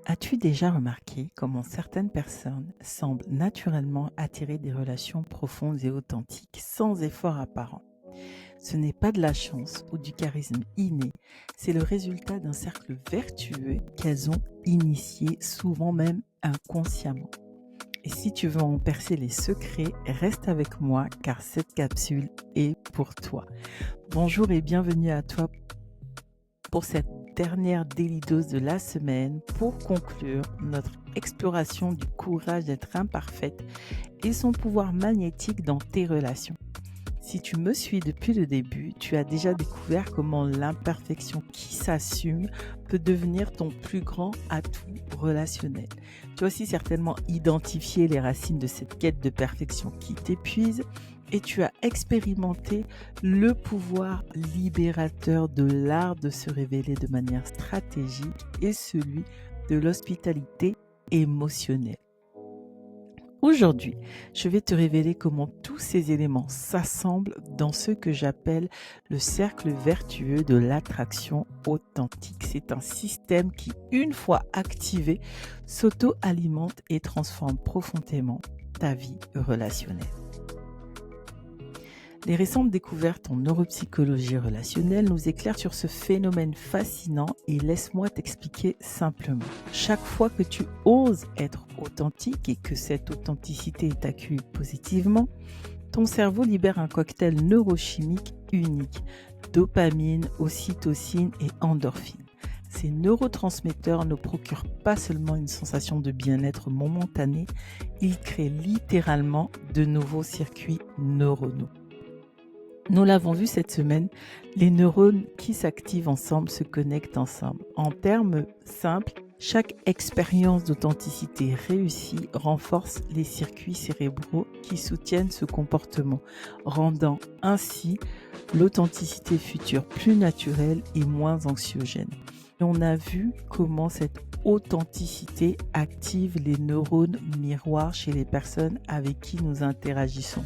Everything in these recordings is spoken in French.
As-tu déjà remarqué comment certaines personnes semblent naturellement attirer des relations profondes et authentiques sans effort apparent? Ce n'est pas de la chance ou du charisme inné, c'est le résultat d'un cercle vertueux qu'elles ont initié, souvent même inconsciemment. Et si tu veux en percer les secrets, reste avec moi car cette capsule est pour toi. Bonjour et bienvenue à toi pour cette dernière daily dose de la semaine pour conclure notre exploration du courage d'être imparfaite et son pouvoir magnétique dans tes relations. Si tu me suis depuis le début, tu as déjà découvert comment l'imperfection qui s'assume peut devenir ton plus grand atout relationnel. Tu as aussi certainement identifié les racines de cette quête de perfection qui t'épuise et tu as expérimenté le pouvoir libérateur de l'art de se révéler de manière stratégique et celui de l'hospitalité émotionnelle. Aujourd'hui, je vais te révéler comment tous ces éléments s'assemblent dans ce que j'appelle le cercle vertueux de l'attraction authentique. C'est un système qui, une fois activé, s'auto-alimente et transforme profondément ta vie relationnelle. Les récentes découvertes en neuropsychologie relationnelle nous éclairent sur ce phénomène fascinant et laisse-moi t'expliquer simplement. Chaque fois que tu oses être authentique et que cette authenticité est accueillie positivement, ton cerveau libère un cocktail neurochimique unique, dopamine, ocytocine et endorphine. Ces neurotransmetteurs ne procurent pas seulement une sensation de bien-être momentanée, ils créent littéralement de nouveaux circuits neuronaux. Nous l'avons vu cette semaine, les neurones qui s'activent ensemble se connectent ensemble. En termes simples, chaque expérience d'authenticité réussie renforce les circuits cérébraux qui soutiennent ce comportement, rendant ainsi l'authenticité future plus naturelle et moins anxiogène. Et on a vu comment cette authenticité active les neurones miroirs chez les personnes avec qui nous interagissons.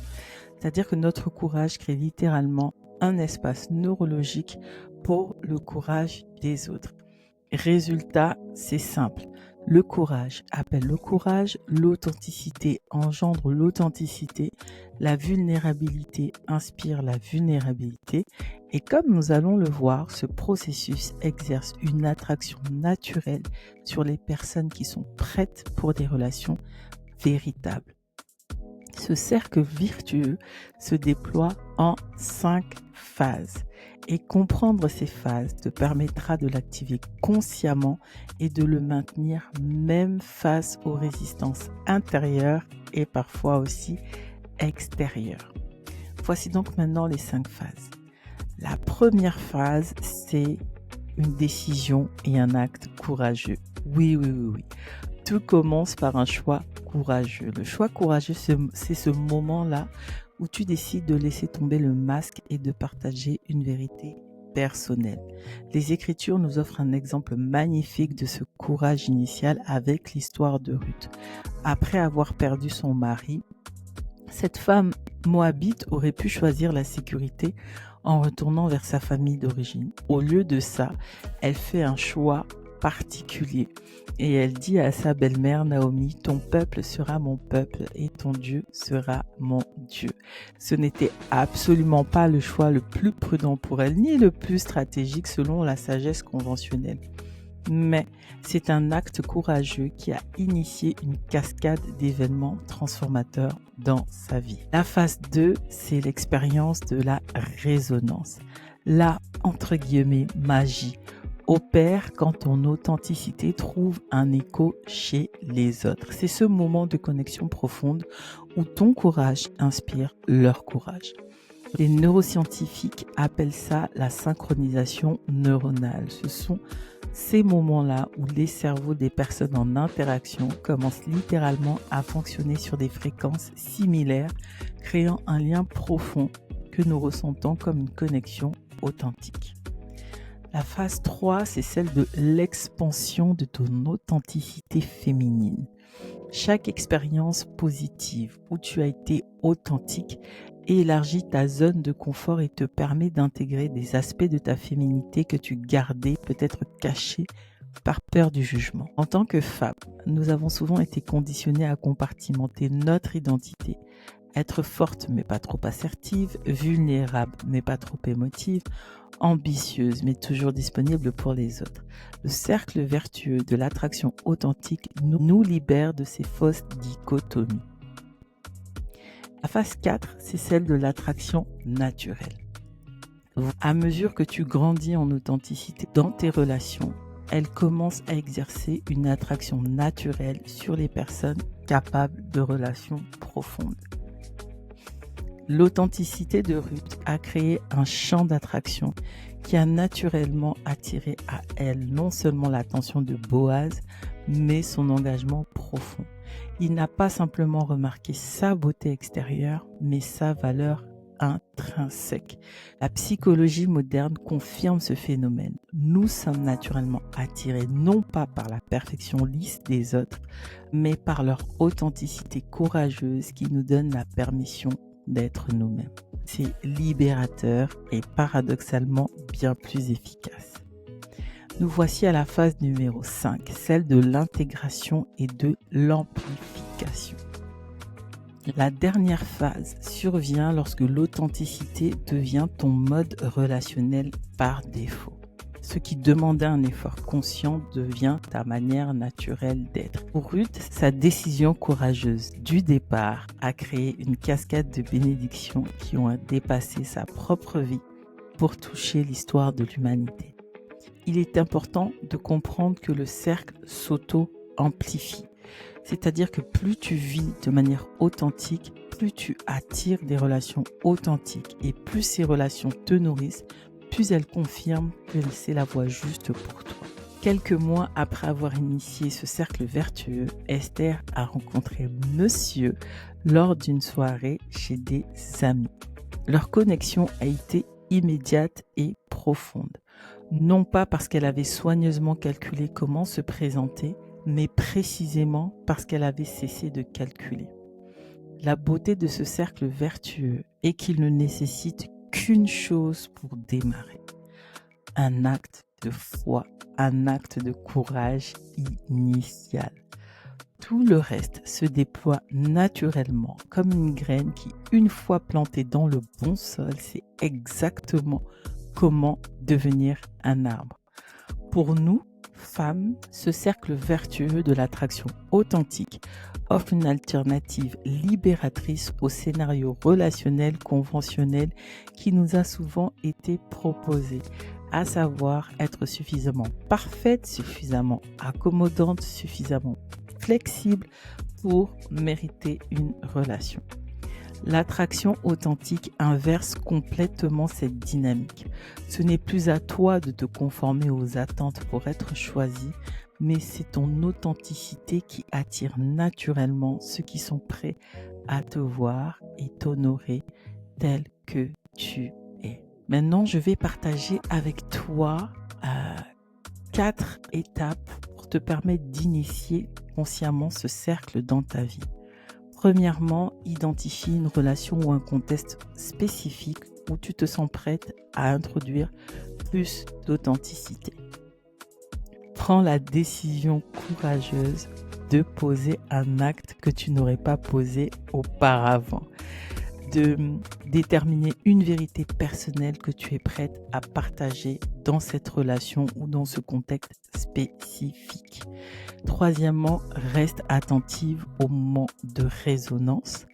C'est-à-dire que notre courage crée littéralement un espace neurologique pour le courage des autres. Résultat, c'est simple. Le courage appelle le courage, l'authenticité engendre l'authenticité, la vulnérabilité inspire la vulnérabilité. Et comme nous allons le voir, ce processus exerce une attraction naturelle sur les personnes qui sont prêtes pour des relations véritables. Ce cercle vertueux se déploie en 5 phases et comprendre ces phases te permettra de l'activer consciemment et de le maintenir même face aux résistances intérieures et parfois aussi extérieures. Voici donc maintenant les 5 phases. La première phase, c'est une décision et un acte courageux. Oui. Tout commence par un choix courageux. Le choix courageux, c'est ce moment-là où tu décides de laisser tomber le masque et de partager une vérité personnelle. Les Écritures nous offrent un exemple magnifique de ce courage initial avec l'histoire de Ruth. Après avoir perdu son mari, cette femme moabite aurait pu choisir la sécurité en retournant vers sa famille d'origine. Au lieu de ça, elle fait un choix particulier et elle dit à sa belle-mère Naomi, ton peuple sera mon peuple et ton Dieu sera mon Dieu. Ce n'était absolument pas le choix le plus prudent pour elle, ni le plus stratégique selon la sagesse conventionnelle. Mais c'est un acte courageux qui a initié une cascade d'événements transformateurs dans sa vie. La phase 2, c'est l'expérience de la résonance. La, entre guillemets, magie opère quand ton authenticité trouve un écho chez les autres. C'est ce moment de connexion profonde où ton courage inspire leur courage. Les neuroscientifiques appellent ça la synchronisation neuronale. Ce sont ces moments-là où les cerveaux des personnes en interaction commencent littéralement à fonctionner sur des fréquences similaires, créant un lien profond que nous ressentons comme une connexion authentique. La phase 3, c'est celle de l'expansion de ton authenticité féminine. Chaque expérience positive où tu as été authentique élargit ta zone de confort et te permet d'intégrer des aspects de ta féminité que tu gardais peut-être cachés par peur du jugement. En tant que femme, nous avons souvent été conditionnés à compartimenter notre identité, être forte mais pas trop assertive, vulnérable mais pas trop émotive, ambitieuse mais toujours disponible pour les autres. Le cercle vertueux de l'attraction authentique nous libère de ces fausses dichotomies. La phase 4, c'est celle de l'attraction naturelle. À mesure que tu grandis en authenticité dans tes relations, elle commence à exercer une attraction naturelle sur les personnes capables de relations profondes. L'authenticité de Ruth a créé un champ d'attraction qui a naturellement attiré à elle non seulement l'attention de Boaz, mais son engagement profond. Il n'a pas simplement remarqué sa beauté extérieure, mais sa valeur intrinsèque. La psychologie moderne confirme ce phénomène. Nous sommes naturellement attirés non pas par la perfection lisse des autres, mais par leur authenticité courageuse qui nous donne la permission d'être nous-mêmes. C'est libérateur et paradoxalement bien plus efficace. Nous voici à la phase numéro 5, celle de l'intégration et de l'amplification. La dernière phase survient lorsque l'authenticité devient ton mode relationnel par défaut. Ce qui demandait un effort conscient devient ta manière naturelle d'être. Pour Ruth, sa décision courageuse du départ a créé une cascade de bénédictions qui ont dépassé sa propre vie pour toucher l'histoire de l'humanité. Il est important de comprendre que le cercle s'auto-amplifie. C'est-à-dire que plus tu vis de manière authentique, plus tu attires des relations authentiques et plus ces relations te nourrissent, plus elles confirment que c'est la voie juste pour toi. Quelques mois après avoir initié ce cercle vertueux, Esther a rencontré Monsieur lors d'une soirée chez des amis. Leur connexion a été immédiate et profonde. Non pas parce qu'elle avait soigneusement calculé comment se présenter, mais précisément parce qu'elle avait cessé de calculer. La beauté de ce cercle vertueux est qu'il ne nécessite qu'une chose pour démarrer. Un acte de foi, un acte de courage initial. Tout le reste se déploie naturellement comme une graine qui, une fois plantée dans le bon sol, sait exactement comment devenir un arbre. Pour nous, femmes, ce cercle vertueux de l'attraction authentique offre une alternative libératrice au scénario relationnel conventionnel qui nous a souvent été proposé, à savoir être suffisamment parfaite, suffisamment accommodante, suffisamment flexible pour mériter une relation. L'attraction authentique inverse complètement cette dynamique. Ce n'est plus à toi de te conformer aux attentes pour être choisi, mais c'est ton authenticité qui attire naturellement ceux qui sont prêts à te voir et t'honorer tel que tu es. Maintenant, je vais partager avec toi 4 étapes pour te permettre d'initier consciemment ce cercle dans ta vie. Premièrement, identifie une relation ou un contexte spécifique où tu te sens prête à introduire plus d'authenticité. Prends la décision courageuse de poser un acte que tu n'aurais pas posé auparavant. De déterminer une vérité personnelle que tu es prête à partager dans cette relation ou dans ce contexte spécifique. Troisièmement, reste attentive au moment de résonance.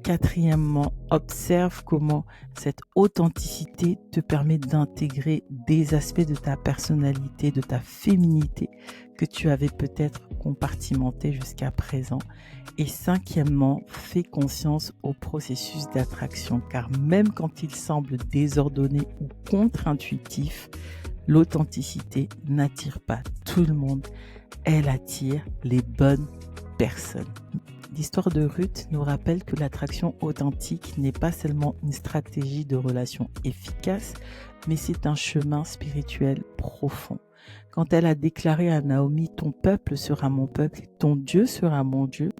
Quatrièmement, observe comment cette authenticité te permet d'intégrer des aspects de ta personnalité, de ta féminité que tu avais peut-être compartimenté jusqu'à présent. Et cinquièmement, fais conscience au processus d'attraction, car même quand il semble désordonné ou contre-intuitif, l'authenticité n'attire pas tout le monde, elle attire les bonnes personnes. L'histoire de Ruth nous rappelle que l'attraction authentique n'est pas seulement une stratégie de relation efficace, mais c'est un chemin spirituel profond. Quand elle a déclaré à Naomi « Ton peuple sera mon peuple et ton Dieu sera mon Dieu »,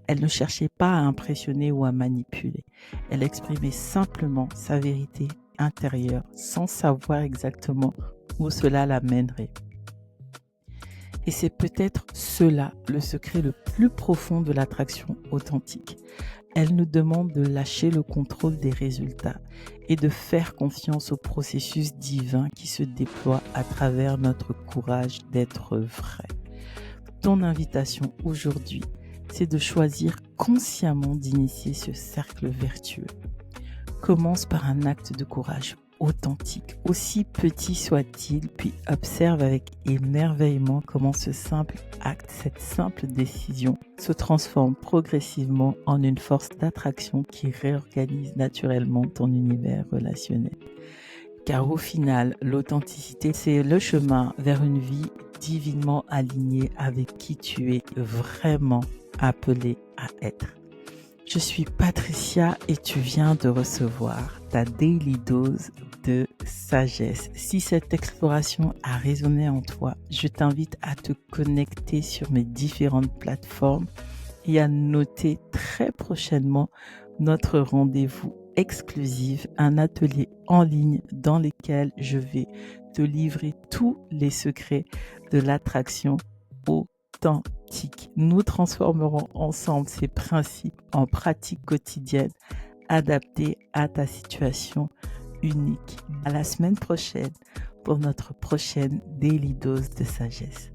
elle ne cherchait pas à impressionner ou à manipuler. Elle exprimait simplement sa vérité intérieure sans savoir exactement où cela la mènerait. Et c'est peut-être cela le secret le plus profond de l'attraction authentique. Elle nous demande de lâcher le contrôle des résultats et de faire confiance au processus divin qui se déploie à travers notre courage d'être vrai. Ton invitation aujourd'hui, c'est de choisir consciemment d'initier ce cercle vertueux. Commence par un acte de courage authentique, aussi petit soit-il, puis observe avec émerveillement comment ce simple acte, cette simple décision se transforme progressivement en une force d'attraction qui réorganise naturellement ton univers relationnel. Car au final, l'authenticité, c'est le chemin vers une vie divinement alignée avec qui tu es vraiment appelé à être. Je suis Patricia et tu viens de recevoir ta daily dose de sagesse. Si cette exploration a résonné en toi, je t'invite à te connecter sur mes différentes plateformes et à noter très prochainement notre rendez-vous exclusif, un atelier en ligne dans lequel je vais te livrer tous les secrets de l'attraction authentique. Nous transformerons ensemble ces principes en pratiques quotidiennes adaptées à ta situation unique. À la semaine prochaine pour notre prochaine daily dose de sagesse.